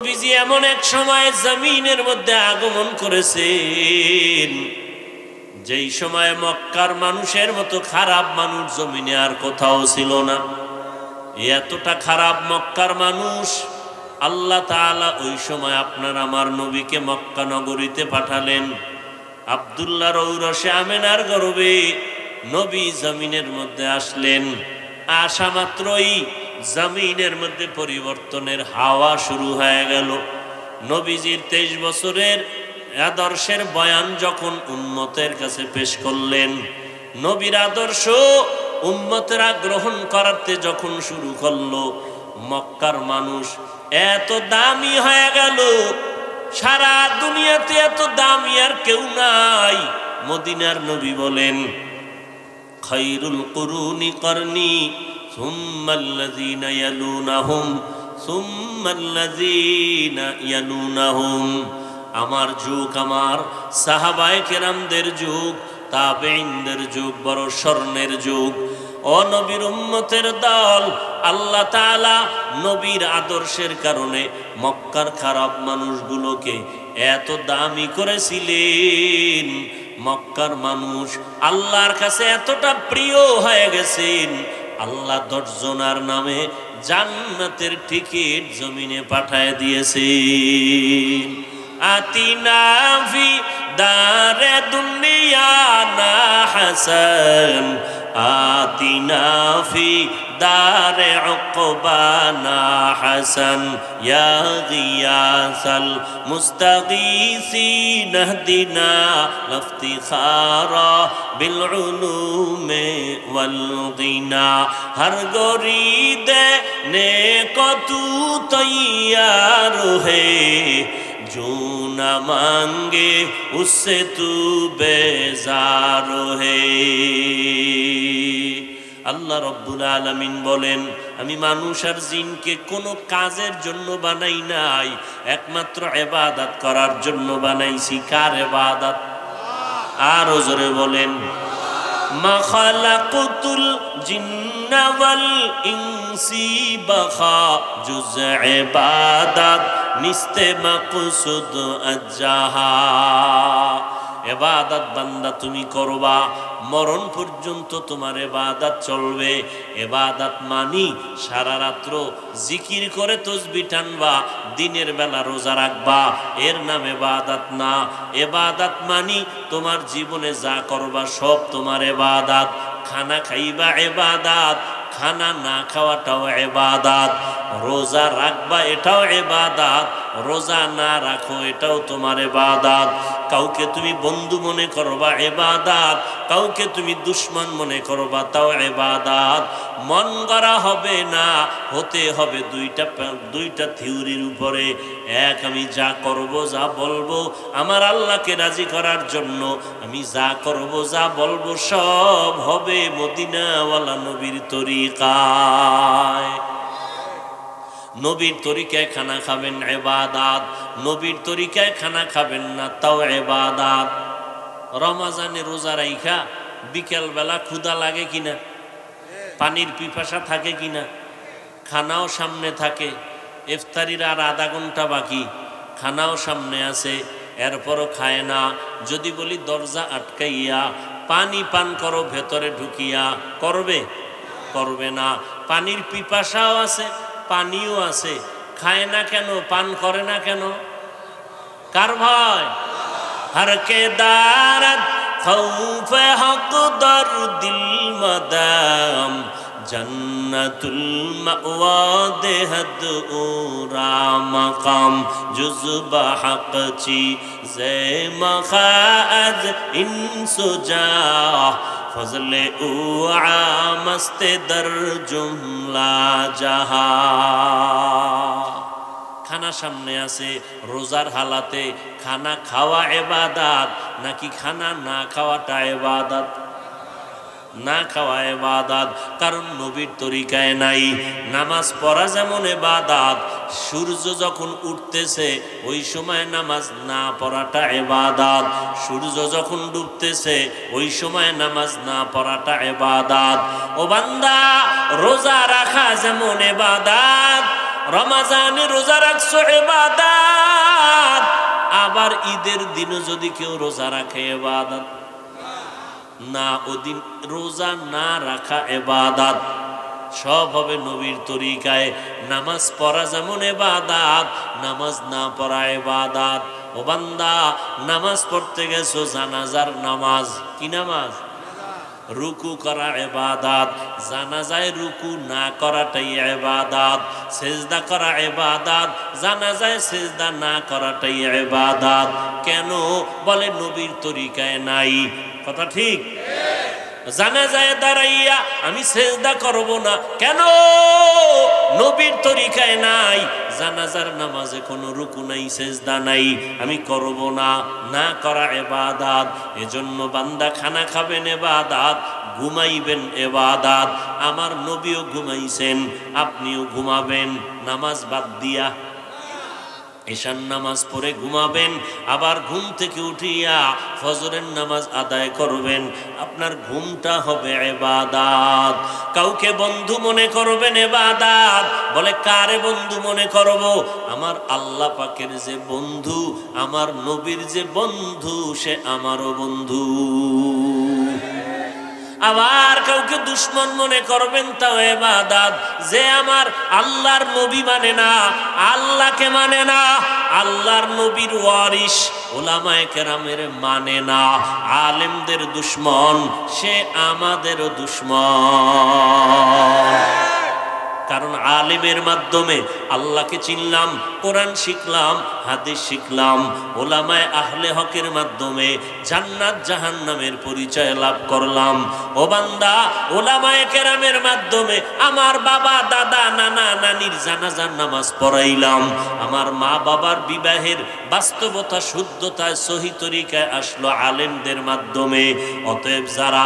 নবীজি এমন এক সময় জমিনের মধ্যে আগমন করেছেন যেই সময় মক্কার মানুষের মতো খারাপ মানুষ জমিনে আর কোথাও ছিল না। এতটা খারাপ মক্কার মানুষ, আল্লাহ তাআলা ওই সময় আপনার আমার নবীকে মক্কা নগরীতে পাঠালেন। আব্দুল্লাহর ঔরসে আমেনার গর্ভে নবী জমিনের মধ্যে আসলেন। আসা মাত্রই জমিনের মধ্যে পরিবর্তনের হাওয়া শুরু হয়ে গেল। নবীজির 23 বছরের আদর্শের বয়ান যখন উম্মতের কাছে পেশ করলেন, নবীর আদর্শ উম্মতেরা গ্রহণ করতে যখন শুরু করলো, মক্কার মানুষ এত দামি হয়ে গেল। সারা দুনিয়াতে এত দামি আর কেউ নাই। মদিনার নবী বলেন, খায়রুল কুরুনি করনি সুম্মাল্লাযীনা ইয়ালুনাহুম সুম্মাল্লাযীনা ইয়ালুনাহুম। আমার যুগ, আমার সাহাবায়ে কেরামদের যুগ, তাবেঈনদের যুগ বড় স্বর্ণের যুগ। ও নবীর উম্মতের দল, আল্লাহ তাআলা নবীর আদর্শের কারণে মক্কার খারাপ মানুষগুলোকে এত দামি করেছিলেন। মক্কার মানুষ আল্লাহর কাছে এতটা প্রিয় হয়ে গেছেন, আল্লাহ 10 জনার নামে জান্নাতের টিকিট জমিনে পাঠায় দিয়েছেন। আতিনা ফি দারে দুনিয়া না হাসান, আতিনা ফি দারে উকবানা হাসান, ইয়া গিয়াসাল মুস্তাগীসিন ইহদিনা লফতিখারা বিল উলুমে ওয়াল গিনা। হর গরিদে নে কতু তৈয়ার হে, जो न मांगे उससे तू बेजार है। আল্লাহ রব্বুল আলামিন বলেন, আমি মানুষ আর জিনকে কোনো কাজের জন্য বানাই নাই, একমাত্র ইবাদত করার জন্য বানাইছি। কার ইবাদত? আরো জোরে বলেন, মা খালাকুতুল জিন্না ওয়াল ইনসি বাখা জুজ ইবাদত নিস্তে মাকসুদ আজাহা। ইবাদত বান্দা তুমি করবা, মরণ পর্যন্ত তোমার ইবাদত চলবে। ইবাদত মানি সারা রাত্র জিকির করে তসবিহ টানবা, দিনের বেলা রোজা রাখবা, এর নাম ইবাদত না। ইবাদত মানি তোমার জীবনে যা করবা সব তোমার ইবাদত। খানা খাইবা ইবাদত, খানা না খাওয়াটাও ইবাদত। রোজা রাখবা এটাও ইবাদত, রোজা না রাখো এটাও তোমার ইবাদত। কাউকে তুমি বন্ধু মনে করবা ইবাদত, কাউকে তুমি দুশমন মনে করবা তাও ইবাদত। মন গড়া হবে না, হতে হবে দুইটা থিওরির উপরে। এক, আমি যা করব যা বলবো আমার আল্লাহকে রাজি করার জন্য, আমি যা করব যা বলবো সব হবে মদিনাওয়ালা নবীর তরিকায়। নবীর তরিকায় খানা খাবেন ইবাদত, নবীর তরিকায় খানা খাবেন না তাও ইবাদত। রমজানে রোজা রাইখা বিকেল বেলা ক্ষুধা লাগে কিনা, পানির পিপাসা থাকে কিনা, খানাও সামনে থাকে, ইফতারির আর আধা ঘন্টা বাকি, খানাও সামনে আছে, এরপরও খায় না। যদি বলি দরজা আটকাইয়া পানি পান করো ভেতরে ঢুকিয়া, করবে? করবে না। পানির পিপাসাও আছে, পানিও আছে, খায় না কেন, পান করে না কেন? কার ভয়? হর কে দারত খৌফ হক দর দিল মদাম, জন্নতুল মাওয়া দেহদ উরা মাকাম, জুজবা হক চি জে মখাজ ইনসুজা, ফজলে ও আমস্তে দর জুমলা জাহা। খানা সামনে আছে, রোজার হালাতে খানা খাওয়া ইবাদত নাকি খানা না খাওয়াটা ইবাদত? না খাওয়া ইবাদত, কারণ নবীর তরিকায় নাই। নামাজ পড়া যেমন ইবাদত, সূর্য যখন উঠতেছে ওই সময় নামাজ না পড়াটা ইবাদত, সূর্য যখন ডুবতেছে ওই সময় নামাজ না পড়াটা ইবাদত। ও বান্দা, রোজা রাখা যেমন ইবাদত, রমজানে রোজা রাখছো ইবাদত, আবার ঈদের দিনও যদি কেউ রোজা রাখে ইবাদত না, ওদিন রোজা না রাখা ইবাদত। সব হবে নবীর তরিকায়। নামাজ পড়া যেমন ইবাদত, নামাজ না পড়া ইবাদত। ও বান্দা, নামাজ পড়তে গেছো জানাজার নামাজ, কি নামাজ? রুকু করা ইবাদত, জানাজায় রুকু না করাটাই ইবাদত। সিজদা করা ইবাদত, জানাজায় সিজদা না করাটাই ইবাদত। কেন? বলে নবীর তরিকায় নাই। কথা ঠিক? জানাজায় দাঁড়াইয়া আমি সিজদা করব না, কেন? নবীর তরিকায় নাই। জানাজার নামাজে কোনো রুকু নাই, সিজদা নাই, আমি করব না, না করা ইবাদত। এজন্য বান্দা খানা খাবেন ইবাদত, ঘুমাইবেন ইবাদত। আমার নবীও ঘুমাইছেন, আপনিও ঘুমাবেন নামাজ বাদ দিয়া। ঈশান নামাজ পড়ে ঘুমাবেন, আবার ঘুম থেকে উঠিয়া ফজরের নামাজ আদায় করবেন। আপনার ঘুমটা হবে ইবাদত। কাউকে বন্ধু মনে করবেন ইবাদত। বলে কারে বন্ধু মনে করব? আমার আল্লাহ পাকের যে বন্ধু, আমার নবীর যে বন্ধু, সে আমারও বন্ধু। আবার কাউকে দুশ্মন মনে করবেন, তাও ইবাদত। যে আমার আল্লাহর নবী মানে না, আল্লাহকে মানে না, আল্লাহর নবীর ওয়ারিস উলামায়ে কেরামের মানে না, আলেমদের দুশ্মন, সে আমাদেরও দুশ্মন। কারণ আলিমের মাধ্যমে আল্লাহকে চিনলাম, কোরআন শিখলাম, হাদিস শিখলাম। ওলামায়ে আহলে হকের মাধ্যমে জান্নাত জাহান্নামের পরিচয় লাভ করলাম। ও বান্দা, ওলামায়ে কেরামের মাধ্যমে আমার বাবা, দাদা, নানা, নানির জানাজার নামাজ পড়াইলাম। আমার মা বাবার বিবাহের বাস্তবতা, শুদ্ধতায়, সহি তরিকায় আসলো আলেমদের মাধ্যমে। অতএব যারা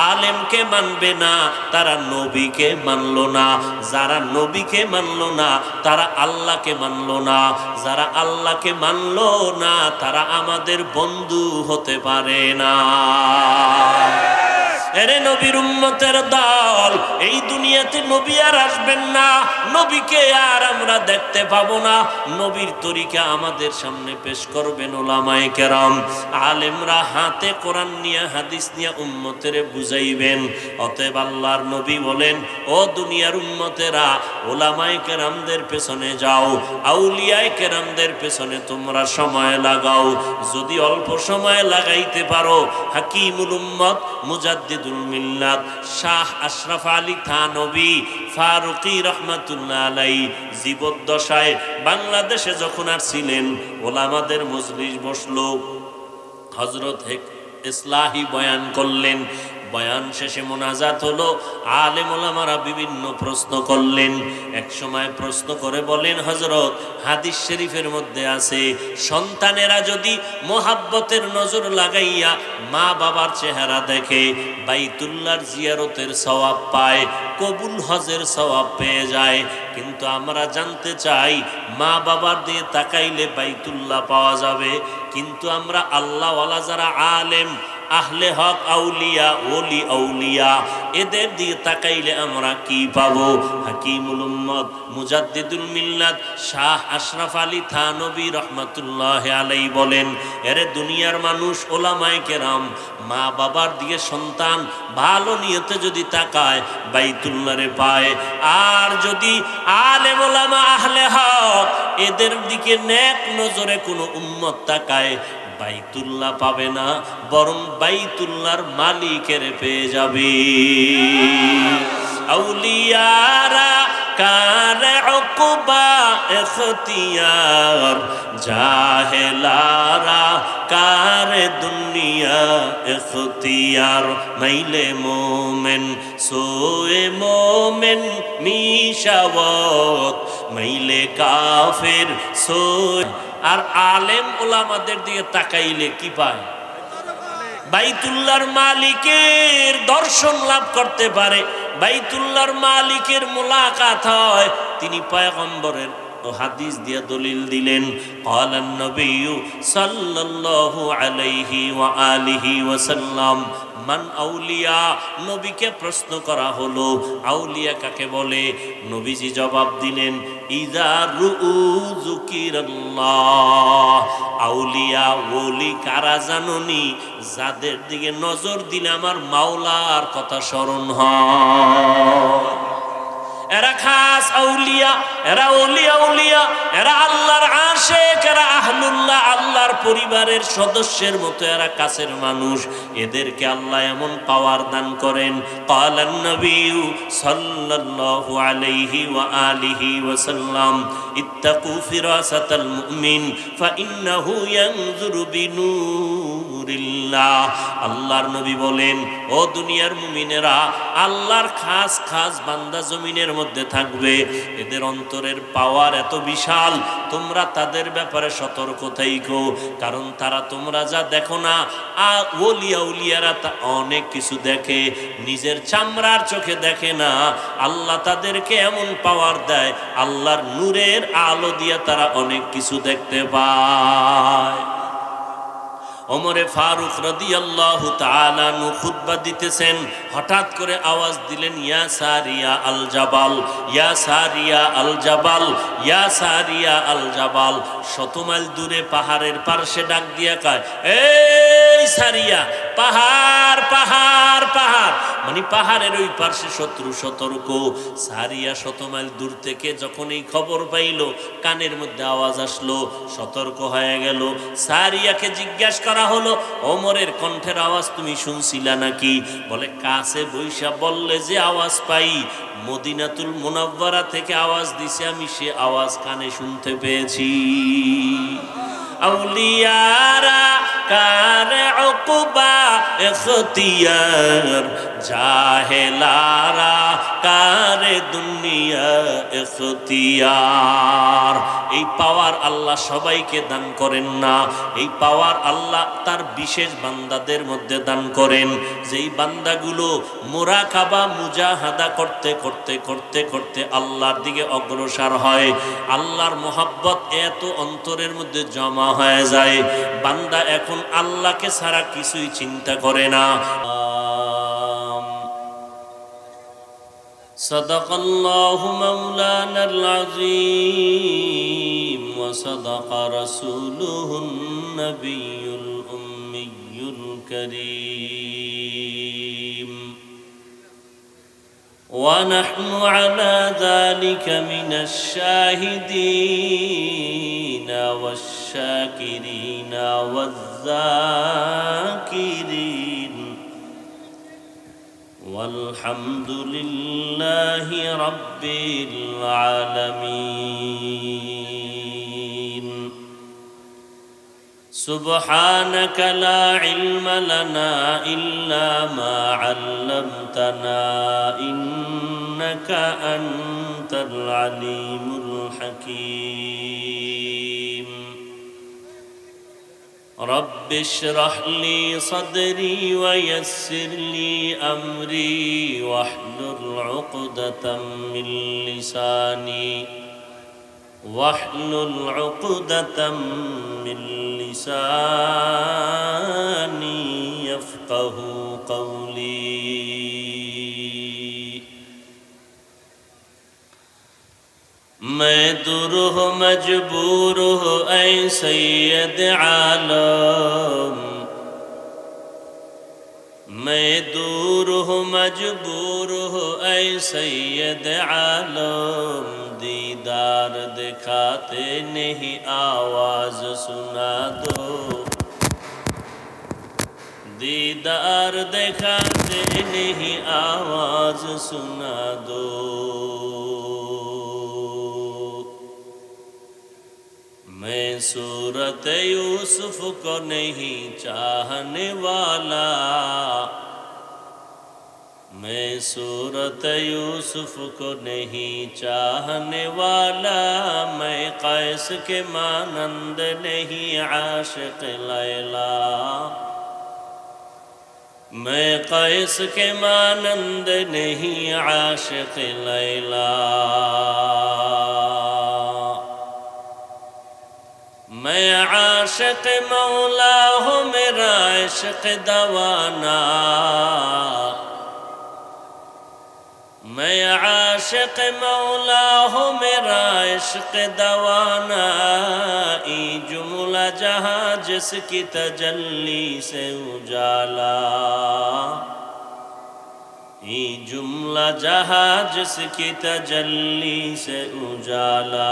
আলেমকে মানবে না, তারা নবীকে মানলো না। যারা নবীকে মানলো না, তারা আল্লাহকে মানলো না। যারা আল্লাহকে মানলো না, তারা আমাদের বন্ধু হতে পারে না। এরে নবীর উম্মতের দল, এই দুনিয়াতে নবী আর আসবেন না, নবীকে আর আমরা দেখতে পাবো না। নবীর তরিকা আমাদের সামনে পেশ করবেন উলামায়ে কেরাম। আলেমরা হাতে কোরআন নিয়ে, হাদিস নিয়ে উম্মতের বুঝাইবেন। অতএব আল্লাহর নবী বলেন, ও দুনিয়ার উম্মতেরা, উলামায়ে কেরামদের পেছনে যাও, আউলিয়ায়ে কেরামদের পেছনে তোমরা সময় লাগাও। যদি অল্প সময় লাগাইতে পারো, হাকিমুল উম্মত, মুজাদ্দিদুল মিল্লাত শাহ আশরাফ আলী থানভী ফারুকী রহমাতুল্লাহ আলাইহি জীবদ্দশায় বাংলাদেশে যখন আসছিলেন, ওলামাদের মজলিস বসলো, হযরত ইসলাহি বয়ান করলেন। বয়ান শেষে মোনাজাত হলো। আলেম ওলামারা বিভিন্ন প্রশ্ন করলেন। এক সময় প্রশ্ন করে বলেন, হযরত, হাদিস শরীফের মধ্যে আছে, সন্তানেরা যদি মোহাব্বতের নজর লাগাইয়া মা বাবার চেহারা দেখে, বাইতুল্লাহর জিয়ারতের সওয়াব পায়, কবুল হজের সওয়াব পেয়ে যায়। কিন্তু আমরা জানতে চাই, মা বাবার দিয়ে তাকাইলে বাইতুল্লাহ পাওয়া যাবে, কিন্তু আমরা আল্লাহওয়ালা যারা আলেম, আহলে হক, আউলিয়া, ওলি আউলিয়া, এদের দিয়ে তাকাইলে আমরা কি পাবো? হাকিমুল উম্মত, মুজাদ্দিদুল মিল্লাত শাহ আশরাফ আলী থানভী রহমাতুল্লাহ আলাইহি বলেন, এরে দুনিয়ার মানুষ, ওলামায়ে কেরাম, মা বাবার দিকে সন্তান ভালো নিয়তে যদি তাকায়, বাইতুল্লাহরে পায়। আর যদি আলেম ওলামা আহলে হক এদের দিকে নেক নজরে কোনো উম্মত তাকায়, বাইতুল্লাহ পাবে না, বরং বাইতুল্লাহর মালিকের পেয়ে যাবে। আউলিয়ারা কারে উকবা ইখতিয়ার, জাহেলারা কারে দুনিয়া ইখতিয়ার। মাইলে মোমেন সোয়ে মোমেন মিশাওয়াত, মাইলে কাফের সোয়ে। আর আলেম ওলামাদের দিকে তাকাইলে কি পায়? বাইতুল্লাহর মালিকের দর্শন লাভ করতে পারে, বাইতুল্লাহর মালিকের মুলাকাত হয়। তিনি পয়গম্বরের হাদিস দিয়া দলিল দিলেন, ক্বালান নবী সাল্লাল্লাহু আলাইহি ওয়া আলিহি ওয়াসাল্লাম, মান আউলিয়া, নবীকে প্রশ্ন করা হলো আউলিয়া কাকে বলে। নবীজি জবাব দিলেন ইযা রুউ যুকিরাল্লাহ, আউলিয়া ওলি কারা জানোনি? যাদের দিকে নজর দিলে আমার মাওলার কথা স্মরণ হয়। এরা খাস আউলিয়া, এরা ওলিয়া উলিয়া, এরা আল্লাহর আশিক, এরা আহলুল্লাহ, আল্লাহর পরিবারের সদস্যের মতো, এরা কাছের মানুষ। এদেরকে আল্লাহ এমন পাওয়ার দান করেন। ক্বালান নবী সাল্লাল্লাহু আলাইহি ওয়া আলিহি ওয়াসাল্লাম ইত্তাকু ফিরাসাতাল মুমিন ফাইন্নাহু ইয়ানজুরু বিনূরিল্লাহ। আল্লাহর নবী বলেন, ও দুনিয়ার মুমিনেরা, আল্লাহর খাস খাস বান্দা জমিনের মধ্যে থাকবে, এদের অন্তরের পাওয়ার এত বিশাল, তোমরা তাদের ব্যাপারে সতর্ক থাইকো। কারণ তারা তোমরা যা দেখো না, ওলিয়া উলিয়ারা তা অনেক কিছু দেখে, নিজের চামড়ার চোখে দেখে না। আল্লাহ তাদেরকে এমন পাওয়ার দেয়, আল্লাহর নূরের আলো দিয়ে তারা অনেক কিছু দেখতে পায়। ওমরে ফারুক রাদিয়াল্লাহু তাআলা আনহু খুতবা দিতেছেন, হঠাৎ করে আওয়াজ দিলেন ইয়া সারিয়া আল জাবাল, ইয়া সারিয়া আল জাবাল, ইয়া সারিয়া আল জাবাল। 100 মাইল দূরে পাহাড়ের পার্শ্বে ডাক দিয়া কয়, এই সারিয়া, পাহাড় পাহাড় পাহাড়, মানে পাহাড়ের ওই পার্শ্বে শত্রু, সতর্ক। সারিয়া 100 মাইল দূর থেকে যখন এই খবর পাইল, কানের মধ্যে আওয়াজ আসলো, সতর্ক হয়ে গেল। সারিয়াকে জিজ্ঞাসা করা হলো, ওমরের কণ্ঠের আওয়াজ তুমি শুনছিলা নাকি? বলে কাছে বৈশা বললে যে আওয়াজ পাই, মদিনাতুল মুনাওয়ারা থেকে আওয়াজ দিছে, আমি সে আওয়াজ কানে শুনতে পেয়েছি। আউলিয়ারা কারে উকবা ইখতিয়ার, জাহেলারা কারে দুনিয়া ইখতিয়ার। এই পাওয়ার আল্লাহ সবাইকে দান করেন না, এই পাওয়ার আল্লাহ তার বিশেষ বান্দাদের মধ্যে দান করেন। যেই বান্দাগুলো মুরাকাবা মুজাহাদা করতে করতে করতে করতে আল্লাহর দিকে অগ্রসর হয়, আল্লাহর মোহাব্বত এত অন্তরের মধ্যে জমা হয়ে যায়, বান্দা এখন আল্লাহকে ছাড়া কিছুই চিন্তা করে না। সাদাকাল্লাহু মাওলানাল আযীম ওয়া সাদাকা রাসূলুহুন নবিয়্যুল উম্মিয়্যুল কারীম ওয়া নাহনু আলা যালিকা মিনাশ শাহিদিনা ওয়াশ শাকিরিনা ওয়াজ যাকিরিন والحمد لله رب العالمين سبحانك لا علم لنا إلا ما علمتنا إنك أنت العليم الحكيم رب اشرح لي صدري ويسر لي أمري واحلل عقدة من لساني يفقه قولي मैं दूर हो मजबूर हो ऐ सैयद आलम मैं दूर हो मजबूर हो ऐ सैयद आलम दीदार दिखाते नहीं आवाज सुना दो दीदार दिखाते नहीं आवाज सुना दो मैं सूरत यूसुफ को नहीं चाहने वाला मैं सूरत यूसुफ को नहीं चाहने वाला मैं कैस के मानंद नहीं आशिक लैला मैं कैस के मानंद नहीं आशिक लैला मैं आशिक मौला हूँ मेरा इश्क दवाना, मैं आशिक मौला हूँ मेरा इश्क दवाना, ई जुमला जहाँ जिसकी तजल्ली से उजाला, ई जुमला जहाँ जिसकी तजल्ली से उजाला।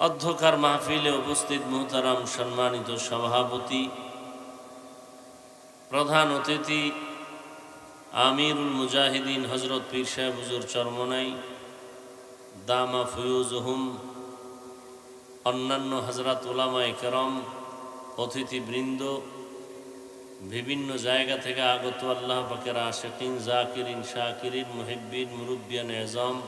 অধ্যকার মাহফিলে উপস্থিত মুহতারাম সম্মানিত সভাপতি, প্রধান অতিথি আমিরুল মুজাহিদিন হযরত পীর সাহেব হুজুর চরমনাই দামা ফুয়ুজহুম, অন্যান্য হযরত উলামায়ে কেরাম, অতিথিবৃন্দ, বিভিন্ন জায়গা থেকে আগত আল্লাহ পাকের আশিকিন, জাকিরিন, শাকিরিন, মুহিব্বিন, মুরব্বিয়ান এজম,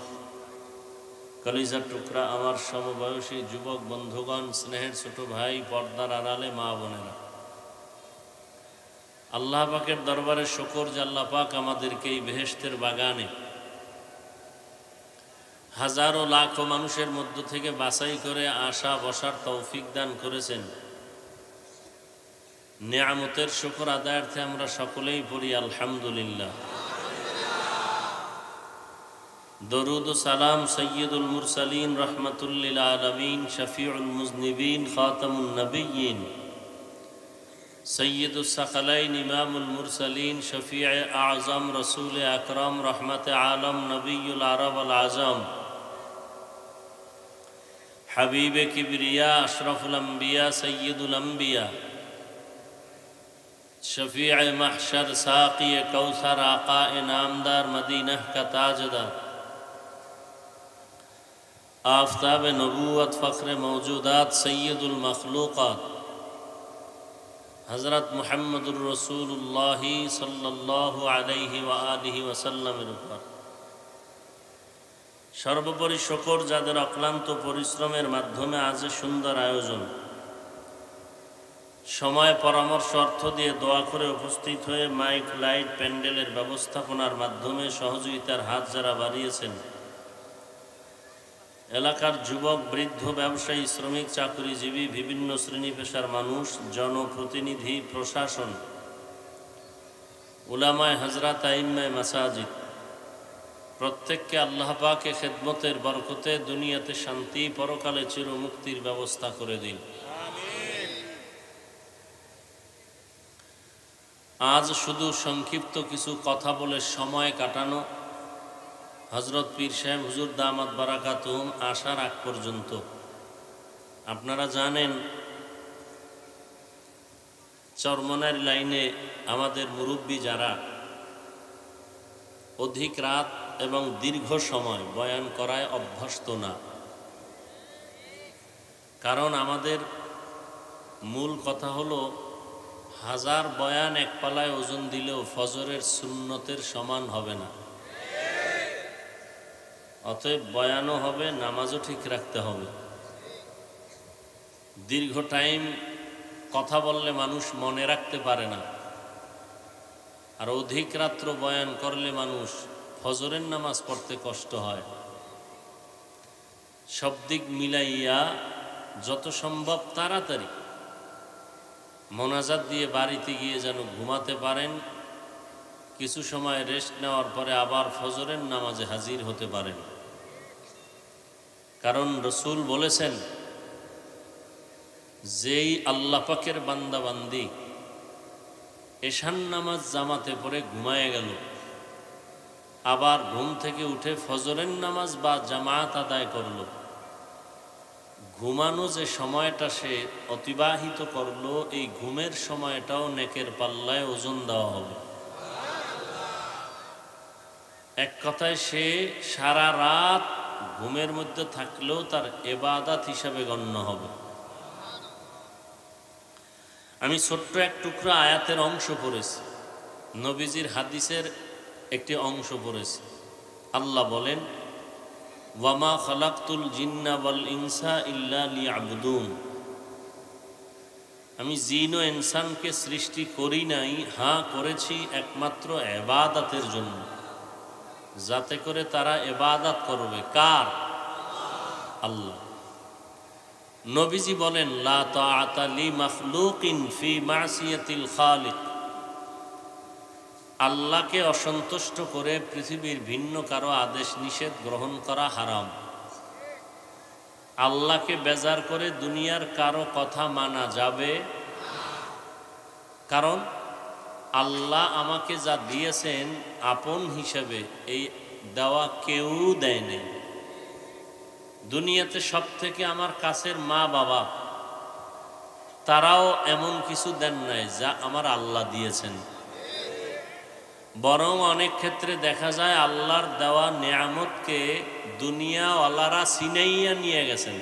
কলিজার টুকরা আমার সমবয়সী যুবক বন্ধুগণ, স্নেহের ছোট ভাই, পর্দার আড়ালে মা বোনেরা, আল্লাহ পাকের দরবারে শুকর যে আল্লাহ পাক আমাদেরকে এই বেহেশতের বাগানে হাজারো লাখো মানুষের মধ্য থেকে বাছাই করে আসা বসার তৌফিক দান করেছেন। নেয়ামতের শুকর আদায়ার্থে আমরা সকলেই পড়ি আলহামদুলিল্লাহ। দরুদ ও সালাম সৈয়দুল মুরসালিন রহমাতুল লিল আলামিন, শফিউল মুজনিবিন, খাতামুন নবিয়্যিন, সৈয়দুস সাকালাইন, ইমামুল মুরসালিন, শফিয়ে আযম, রসুল আকরম, রহমতে আলম, নবিয়ুল আরব আল আজম, হাবিবে কিবরিয়া, আশরাফুল আম্বিয়া, সৈয়দুল আম্বিয়া, শফিয়ে মাহশর, সাকিয়ে কৌসর, আকা নামদার, মদীনা का ताजदार, आफताब नबूवत, फ़ख्र मौजूदात, सैयदुल मखलूक़ात, हज़रत मुहम्मदुर रसूलुल्लाह सल्लल्लाहु अलैहि व आलिहि वसल्लमेर উপর সর্বোপরি শুকর যাদের অক্লান্ত পরিশ্রমের মাধ্যমে আজ সুন্দর আয়োজন, সময় পরামর্শ অর্থ দিয়ে দোয়া করে উপস্থিত হয়ে মাইক লাইট প্যান্ডেলের ব্যবস্থাপনার মাধ্যমে সহযোগিতার হাত যারা বাড়িয়েছেন, এলাকার যুবক, বৃদ্ধ, ব্যবসায়ী, শ্রমিক, চাকরিজীবী, বিভিন্ন শ্রেণী পেশার মানুষ, জনপ্রতিনিধি, প্রশাসন, উলামায়ে হযরত, আইম্মায়ে মাসাজিদ, প্রত্যেককে আল্লাহ পাকে খেদমতের বরকতে দুনিয়াতে শান্তি, পরকালে চিরমুক্তির ব্যবস্থা করে দিন। আজ শুধু সংক্ষিপ্ত কিছু কথা বলে সময় কাটানো, হযরত পীর সাহেব হুজুর দামাত বারাকাতুহুম আসার আগ পর্যন্ত আপনারা জানেন চরমনার লাইনে আমাদের মুরব্বী যারা অধিক রাত এবং দীর্ঘ সময় বয়ান করায় অভ্যস্ত না, কারণ আমাদের মূল কথা হলো হাজার বয়ান এক পালায় ওজন দিলেও ফজরের সুন্নতের সমান হবে না। অতএব বয়ানও হবে, নামাজও ঠিক রাখতে হবে। দীর্ঘ টাইম কথা বললে মানুষ মনে রাখতে পারে না, আর অধিক রাত্র বয়ান করলে মানুষ ফজরের নামাজ পড়তে কষ্ট হয়। সব দিক মিলাইয়া যত সম্ভব তাড়াতাড়ি মোনাজাত দিয়ে বাড়িতে গিয়ে যেন ঘুমাতে পারেন, কিছু সময় রেস্ট নেওয়ার পরে আবার ফজরের নামাজে হাজির হতে পারেন। কারণ রসুল বলেছেন, যেই আল্লাহ পাকের বান্দা বান্দি এশান নামাজ জামাতে পড়ে ঘুমায় গেল, আবার ঘুম থেকে উঠে ফজরের নামাজ বা জামাত আদায় করল, ঘুমানো যে সময়টা সে অতিবাহিত করলো, এই ঘুমের সময়টাও নেকের পাল্লায় ওজন দেওয়া হবে। এক কথায় সে সারা রাত ঘুমের মধ্যে থাকলেও তার ইবাদত হিসাবে গণ্য হবে। আমি ছোট্ট এক টুকরা আয়াতের অংশ পড়েছি, নবীজির হাদিসের একটি অংশ পড়েছি। আল্লাহ বলেন, ওয়ামা খালাকতুল জিন্না ওয়াল ইনসা ইল্লা লিয়াবুদুন, আমি জিন ও ইনসানকে সৃষ্টি করি নাই, হ্যাঁ করেছি একমাত্র ইবাদতের জন্য, যাতে করে তারা ইবাদত করবে। কার? আল্লাহ। নবীজি বলেন, লা তাআতা লি মাখলুকিন ফি মাসিয়াতিল খালিক। আল্লাহকে অসন্তুষ্ট করে পৃথিবীর ভিন্ন কারো আদেশ নিষেধ গ্রহণ করা হারাম। আল্লাহকে বেজার করে দুনিয়ার কারো কথা মানা যাবে, কারণ আল্লাহ আমাকে যা দিয়েছেন আপন হিসেবে এই দেওয়া কেউ দেয় নেই। দুনিয়াতে সব থেকে আমার কাছের মা বাবা, তারাও এমন কিছু দেন নাই যা আমার আল্লাহ দিয়েছেন। বরং অনেক ক্ষেত্রে দেখা যায় আল্লাহর দেওয়া নেয়ামতকে দুনিয়াওয়ালারা ছিনাইয়া নিয়ে গেছেন।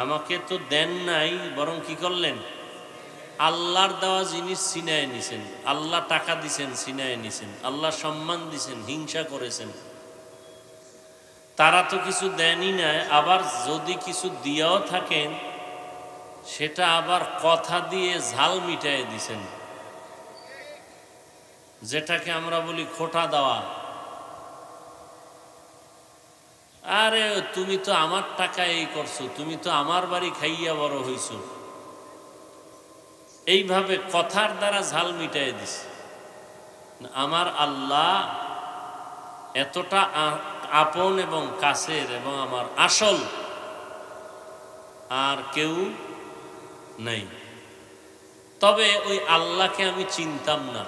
আমাকে তো দেন নাই, বরং কি করলেন? আল্লাহর দেওয়া জিনিস ছিনায় নিছেন। আল্লাহ টাকা দিছেন, ছিনায় নিছেন। আল্লাহ সম্মান দিছেন, হিংসা করেছেন। তারা তো কিছু দেনই নাই, আবার যদি কিছু দিয়াও থাকেন সেটা আবার কথা দিয়ে ঝাল মিটাই দিছেন, যেটাকে আমরা বলি খোটা দেওয়া। আরে তুমি তো আমার টাকা এই করছো, তুমি তো আমার বাড়ি খাইয়া বড় হইছো, এইভাবে কথার দ্বারা ঝাল মিটাই দিছে। আমার আল্লাহ এতটা আপন এবং কাছের এবং আমার আসল, আর কেউ নাই। তবে ওই আল্লাহকে আমি চিনতাম না,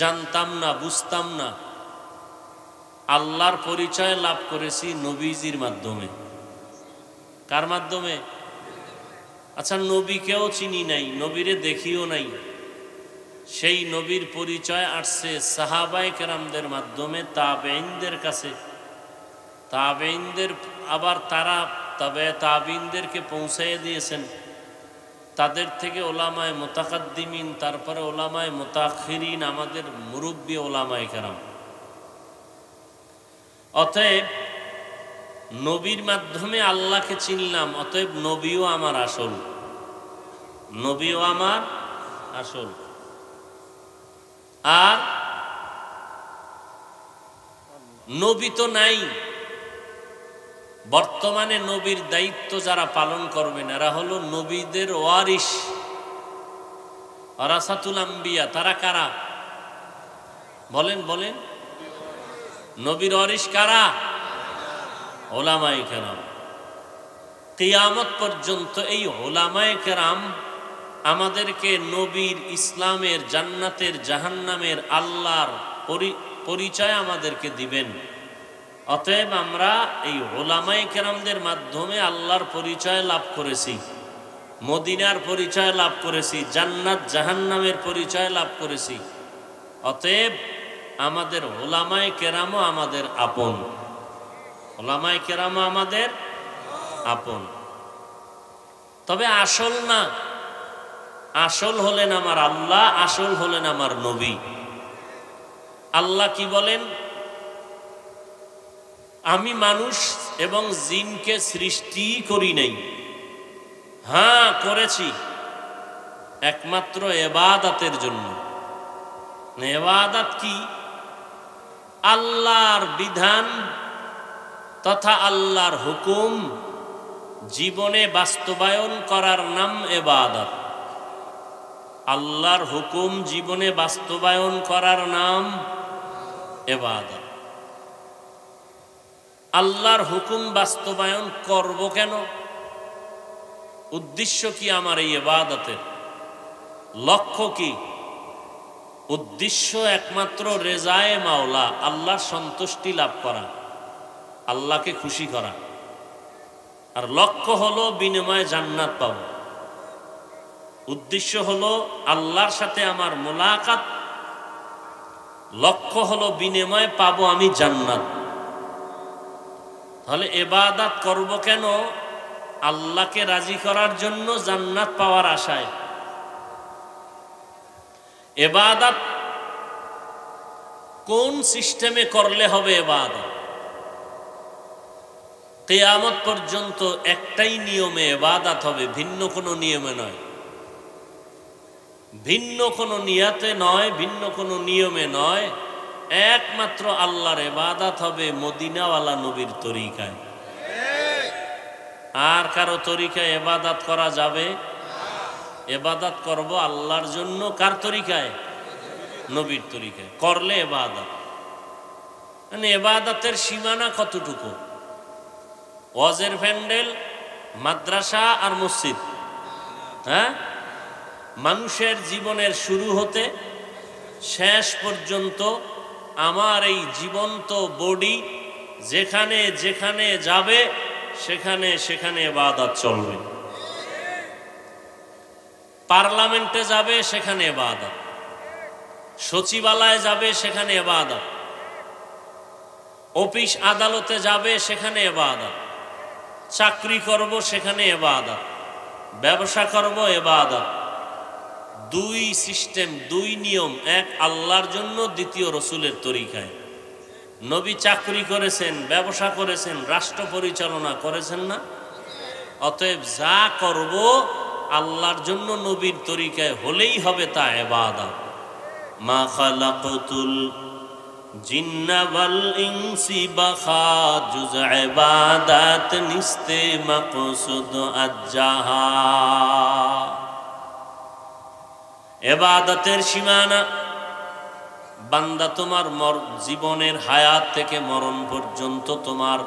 জানতাম না, বুঝতাম না। আল্লাহর পরিচয় লাভ করেছি নবীজির মাধ্যমে। কার মাধ্যমে? আচ্ছা, নবীকেও চিনি নাই, নবীরে দেখিও নাই। সেই নবীর পরিচয় আসছে সাহাবায়ে কেরামদের মাধ্যমে, তাবেঈনদের কাছে। তাবেঈনদের আবার তারা তাবেঈনদেরকে পৌঁছাইয়ে দিয়েছেন। তাদের থেকে ওলামায়ে মুতাকাদ্দিমিন, তারপরে ওলামায়ে মুতাখিরিন, আমাদের মুরব্বী ওলামায়ে কেরাম। অতএব নবীর মাধ্যমে আল্লাহকে চিনলাম, অতএব নবীও আমার আসল, নবীও আমার আসল। আর নবী তো নাই, বর্তমানে নবীর দায়িত্ব যারা পালন করবেন এরা হলো নবীদের ওয়ারিস, ওয়ারাসাতুল আম্বিয়া। তারা কারা? বলেন বলেন। নবীর ওয়ারিস কারা? উলামায়ে কেরাম। কিয়ামত পর্যন্ত এই উলামায়ে কেরাম আমাদেরকে নবীর, ইসলামের, জান্নাতের, জাহান্নামের, আল্লাহর পরিচয় আমাদেরকে দিবেন। অতএব আমরা এই উলামায়ে কেরামদের মাধ্যমে আল্লাহর পরিচয় লাভ করেছি, মদিনার পরিচয় লাভ করেছি, জান্নাত জাহান্নামের পরিচয় লাভ করেছি। অতএব আমাদের উলামায়ে কেরামও আমাদের আপন, উলামায়ে কেরামও আমাদের আপন। তবে আসল না, আসল হলেন আমার আল্লাহ, আসল হলেন আমার নবী। আল্লাহ কি বলেন? আমি মানুষ এবং জিনকে সৃষ্টি করি নাই। হ্যাঁ, করেছি একমাত্র ইবাদতের জন্য। ইবাদত কি? আল্লাহর বিধান তথা আল্লাহর হুকুম জীবনে বাস্তবায়ন করার নাম ইবাদত। আল্লাহর হুকুম জীবনে বাস্তবায়ন করার নাম ইবাদত। আল্লাহর হুকুম বাস্তবায়ন করব কেন? উদ্দেশ্য কি আমার এই ইবাদতের? লক্ষ্য কি? উদ্দেশ্য একমাত্র রেজায়ে মাওলা, আল্লাহর সন্তুষ্টি লাভ করা, আল্লাহকে খুশি করা। আর লক্ষ্য হলো বিনিময়ে জান্নাত পাবো। উদ্দেশ্য হলো আল্লাহর সাথে আমার মোলাকাত, লক্ষ্য হলো বিনিময়ে পাবো আমি জান্নাত। তাহলে ইবাদত করব কেন? আল্লাহকে রাজি করার জন্য, জান্নাত পাওয়ার আশায়। ইবাদত কোন সিস্টেমে করলে হবে? ইবাদত কিয়ামত পর্যন্ত একটাই নিয়মে ইবাদত হবে, ভিন্ন কোনো নিয়মে নয়, ভিন্ন কোনো নিয়াতে নয়, ভিন্ন কোনো নিয়মে নয়। একমাত্র আল্লাহর ইবাদত হবে মদিনাওয়ালা নবীর তরিকায়। আর কারো তরিকায় ইবাদত করা যাবে? ইবাদত করব আল্লাহর জন্য। কার তরিকায়? নবীর তরিকায় করলে ইবাদত। মানে ইবাদতের সীমানা কতটুকু? ওয়াজের প্যান্ডেল, মাদ্রাসা আর মসজিদ, হ্যাঁ? মানুষের জীবনের শুরু হতে শেষ পর্যন্ত আমার এই জীবন্ত বডি যেখানে যেখানে যাবে সেখানে সেখানে ইবাদত চলবে। পার্লামেন্টে যাবে সেখানে ইবাদত, সচিবালয়ে যাবে সেখানে ইবাদত, অফিস আদালতে যাবে সেখানে ইবাদত, চাকরি করব সেখানে ইবাদত, ব্যবসা করব ইবাদত। দুই সিস্টেম, দুই নিয়ম, এক আল্লাহর জন্য, দ্বিতীয় রসুলের তরিকায়। নবী চাকরি করেছেন, ব্যবসা করেছেন, রাষ্ট্র পরিচালনা করেছেন না? অতএব যা করব আল্লাহর জন্য নবীর তরিকায় হলেই হবে তা ইবাদত। মা খালাকতুল জিন্না ওয়াল ইনসি বাখা জুজ ইবাদত নিস্তে মাকসুদ আজ্জাহা। ইবাদতের সীমানা বান্দা তোমার জীবনের হায়াত থেকে মরণ পর্যন্ত তোমার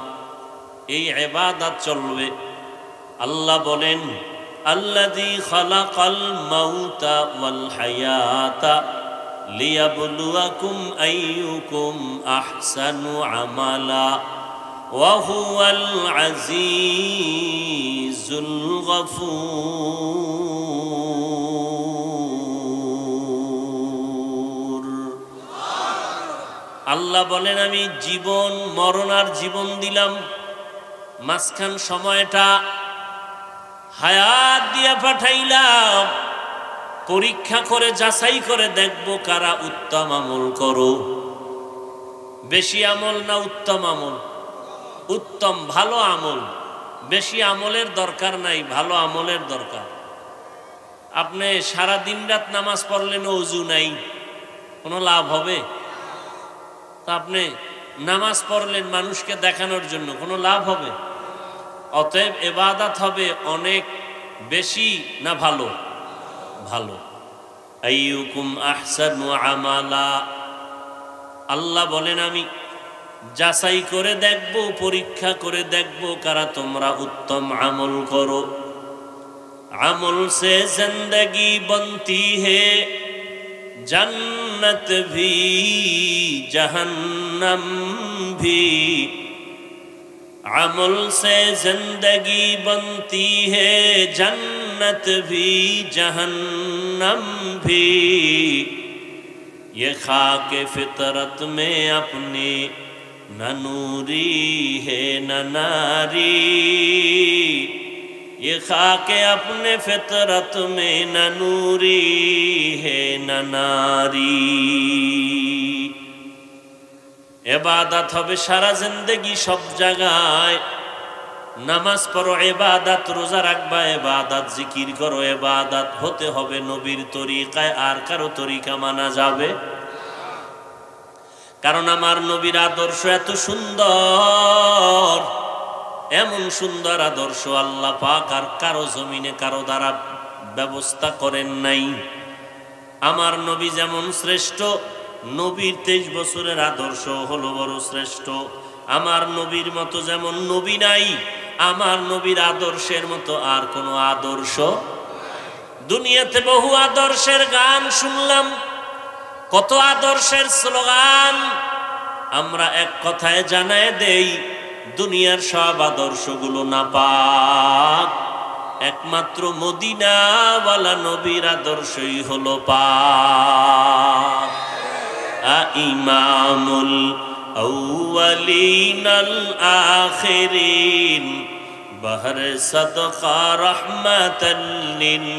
এই ইবাদত চলবে। আল্লাহ বলেন আল্লাযী খালাকাল মাউতা ওয়াল হায়াতা লিয়াবলুয়াকুম আইয়ুকুম আহসানু আমালা ওয়া হুয়াল আজিজুল গফুর। আল্লাহ বলেন আমি জীবন মরণ আর জীবন দিলাম, মাঝখান সময়টা হায়াত দিয়ে পাঠাইলাম পরীক্ষা করে যাচাই করে দেখব কারা উত্তম আমল করো। বেশি আমল না উত্তম আমল? উত্তম ভালো আমল। বেশি আমলের দরকার নাই, ভালো আমলের দরকার। আপনি সারা দিন রাত নামাজ পড়লেন, ওযু নাই, কোনো লাভ হবে? তা আপনি নামাজ পড়লেন মানুষকে দেখানোর জন্য, কোনো লাভ হবে? অতএব ইবাদত হবে অনেক বেশি না ভালো? ভালো। আইয়ুকুম আহসানু আমালা। আল্লাহ বলেন আমি যাচাই করে দেখব, পরীক্ষা করে দেখব কারা তোমরা উত্তম আমল করো। আমল সে জিंदगी बनती है, जन्नत भी जहन्नम भी। अमल से जिंदगी बनती है, जन्नत भी जहन्नम भी। ये खाक फितरत में अपने न नूरी है न नारी। ये खाके अपने फितरत में न नूरी है न नारी। इबादत হবে সারা জিন্দেগি সব জায়গায়। নামাজ পড়ো ইবাদত, রোজা রাখবা ইবাদত, জিকির করো ইবাদত। হতে হবে নবীর তরিকায়, আর কারো তরিকা মানা যাবে? কারণ আমার নবীর আদর্শ এত সুন্দর, এমন সুন্দর আদর্শ আল্লাহ পাক আর কারো জমিনে কারো দ্বারা ব্যবস্থা করেন নাই। আমার নবী যেমন শ্রেষ্ঠ, নবীর 23 বছরের আদর্শ হলো বড় শ্রেষ্ঠ। আমার নবীর মতো যেমন নবী নাই, আমার নবীর আদর্শের মতো আর কোনো আদর্শ। দুনিয়াতে বহু আদর্শের গান শুনলাম, কত আদর্শের স্লোগান। আমরা এক কথায় জানায় দেই, দুনিয়ার সব আদর্শগুলো নাপাক, একমাত্র মদিনাওয়ালা নবীর আদর্শই হলো পাক। ইমামুল আউয়ালিন আল আখিরিন বহর সদকা রহমাতাল লিল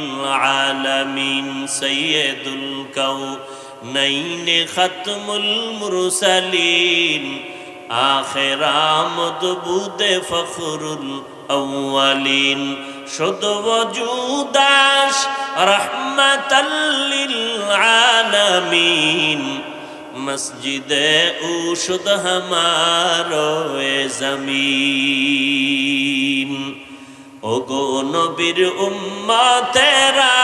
আলামিন সাইয়্যিদুল কাউনাইন খাতমুল মুরসালিন আখির আমদ বুদে ফখরুল আউয়ালিন শুদ ওজুদাস রহমাতাল লিল আলামিন মসজিদে উশুদ হামারো এ জমিন। ওগো নবীর উম্মতেরা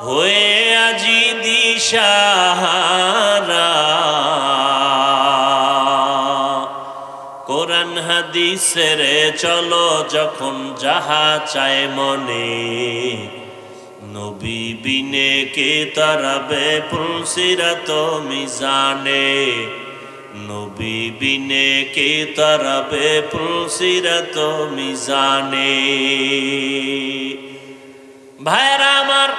হয়ে আজি দিশাহারা, কোরআন হাদিসের চলো যখন যাহা চায় মনে, নবী বিনে কে তারাবে পুলসিরাত মিজানে, নবী বিনে কে তারাবে পুলসিরাত মিজানে। ভাইরা আমার,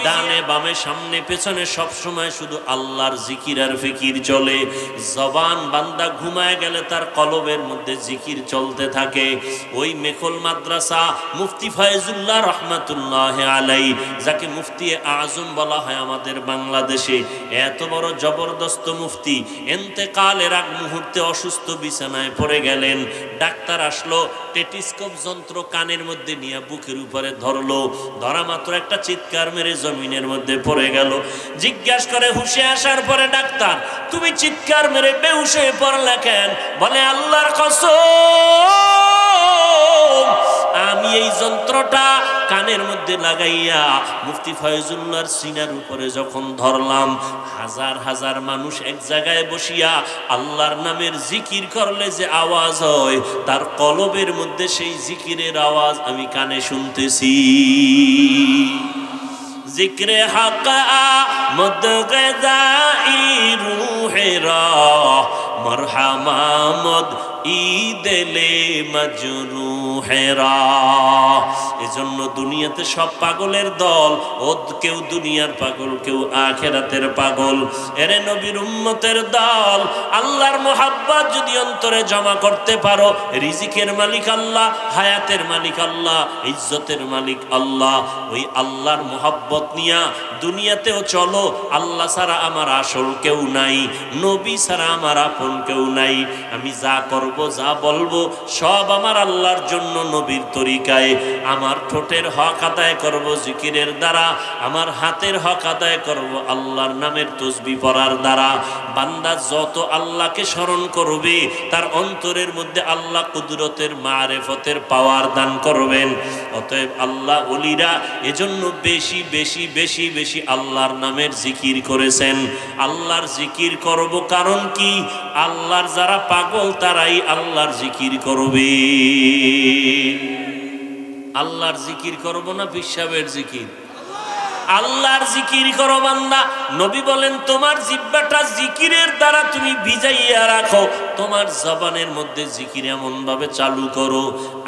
ডানে বামে সামনে পেছনে সব সময় শুধু আল্লাহর জিকির আর ফিকির চলে। জবান বান্দা ঘুমায় গেলে তার কলবের মধ্যে জিকির চলতে থাকে। ওই মেখল মাদ্রাসা মুফতি ফয়জুল্লাহ রহমাতুল্লাহ আলাই, যাকে মুফতি আজম বলা হয় আমাদের বাংলাদেশে, এত বড় জবরদস্ত মুফতি, এন্তেকালের আগ মুহূর্তে অসুস্থ বিছানায় পড়ে গেলেন। ডাক্তার আসলো, টেটিস্কোপ যন্ত্র কানের মধ্যে নিয়ে বুকের উপরে ধরলো, ধরা মাত্র একটা চিৎকার মেরে জমিনের মধ্যে পড়ে গেল। জিজ্ঞাসা করে হুশে আসার পরে ডাক্তার, তুমি চিৎকার মেরে বেহুশ হয়ে পড়লে কেন? বলে আল্লাহর কসম, আমি এই যন্ত্রটা কানের মধ্যে লাগাইয়া মুফতি ফয়জুল্লাহর সিনার উপরে যখন ধরলাম, হাজার হাজার মানুষ এক জায়গায় বসিয়া আল্লাহর নামের জিকির করলে যে আওয়াজ হয়, তার কলবের মধ্যে সেই জিকিরের আওয়াজ আমি কানে শুনতেছি। জিক্রে হক আমদ গযাই রূহেরা, মরহামামদ ঈদেলে মজরুহেরা। এজন্য দুনিয়াতে সব পাগলের দল, ও কেউ দুনিয়ার পাগল, কেউ আখিরাতের পাগল। এরে নবীর উম্মতের দল, আল্লাহর মুহাব্বত যদি অন্তরে জমা করতে পারো, রিজিকের মালিক আল্লাহ, হায়াতের মালিক আল্লাহ, ইজ্জতের মালিক আল্লাহ, ওই আল্লাহর মুহাব্বত নিয়া দুনিয়াতেও চলো। আল্লাহ ছাড়া আমার আসল কেউ নাই, নবী ছাড়া আমার আপন কেউ নাই। আমি যা করব, যা বলবো সব আমার আল্লাহর জন্য, নবীর তরিকায়। আমার ঠোঁটের হক আদায় করব জিকিরের দ্বারা, আমার হাতের হক আদায় করব আল্লাহর নামের তাসবিহ পড়ার দ্বারা। বান্দা যত আল্লাহকে স্মরণ করবে, তার অন্তরের মধ্যে আল্লাহ কুদরতের মারেফতের পাওয়ার দান করবেন। অতএব আল্লাহ ওলিরা এজন্য বেশি বেশি বেশি বেশি আল্লাহর নামের জিকির করেছেন। আল্লাহর জিকির করব কারণ কি? আল্লাহর যারা পাগল তারাই আল্লাহর জিকির করবে। আল্লাহর জিকির করব না পিশাবের জিকির? আল্লাহর জিকির করো বান্দা। নবী বলেন, তোমার জিহ্বাটা জিকিরের দ্বারা তুমি ভিজাইয়া রাখো, তোমার জবানের মধ্যে জিকির এমন ভাবে চালু করো,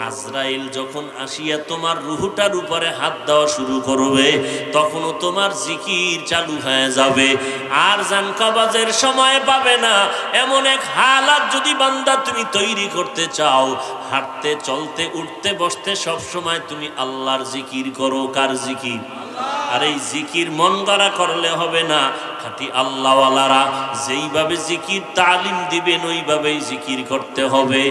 আজরাইল যখন আসিয়া তোমার রুহটার উপরে হাত দেওয়া শুরু করবে, তখনও তোমার জিকির চালু হয়ে যাবে। আর জান কবাজের সময় পাবে না, এমন এক হালাত যদি বান্দা তুমি তৈরি করতে চাও, হাঁটতে চলতে উঠতে বসতে সব সময় তুমি আল্লাহর জিকির করো। কার জিকির? আর এই জিকির মন গড়া করলে হবে না। খাঁটি আল্লাহওয়ালারা যেইভাবে জিকির তালিম দিবেন ওইভাবেই জিকির করতে হবে।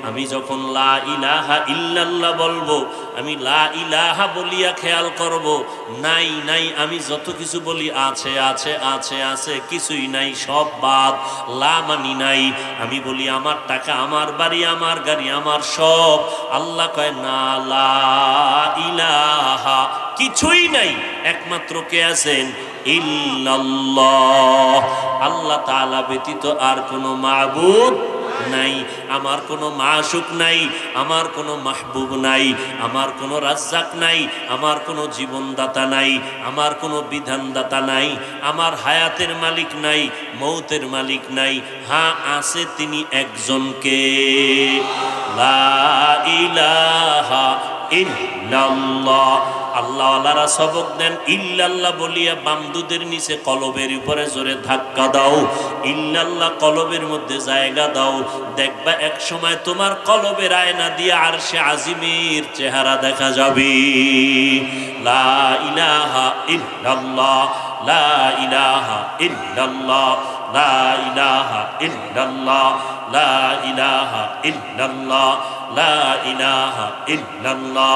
আমি যখন লা ইলাহা ইল্লাল্লাহ বলবো, আমি লা ইলাহা বলিয়া খেয়াল করব, নাই নাই আমি যত কিছু বলি আছে আছে আছে আছে, কিছুই নাই, সব বাদ, লা মানি নাই। আমি বলি আমার টাকা, আমার বাড়ি, আমার গাড়ি, আমার সব। আল্লাহ কয় না, লা ইলাহা কিছুই নাই, একমাত্র কে আছেন? ইল্লাল্লাহ। আল্লাহ তাআলা ব্যতীত আর কোনো মাবুদ নাই, আমার কোনো মাশুক নাই, আমার কোনো মাহবুব নাই, আমার কোনো রাজ্জাক নাই, আমার কোনো জীবনদাতা নাই, আমার কোনো বিধানদাতা নাই, আমার হায়াতের মালিক নাই, মৌতের মালিক নাই। হ্যাঁ, আছে তিনি একজনকে, লা ইলাহা ইল্লাল্লাহ। আল্লাহওয়ালারা সবক দেন, ইল্লাল্লাহ বলিয়া বামদুদের নিচে কলবের উপরে জোরে ধাক্কা দাও, ইল্লাল্লাহ কলবের মধ্যে জায়গা দাও। দেখবা এক সময় তোমার কলবের আয়না দিয়ে আরশে আজিমের চেহারা দেখা যাবে। লা ইলাহা ইল্লাল্লাহ, লা ইলাহা ইল্লাল্লাহ, লা ইলাহা ইল্লাল্লাহ, লা ইলাহা ইল্লাল্লাহ, লা ইলাহা ইল্লাল্লাহ,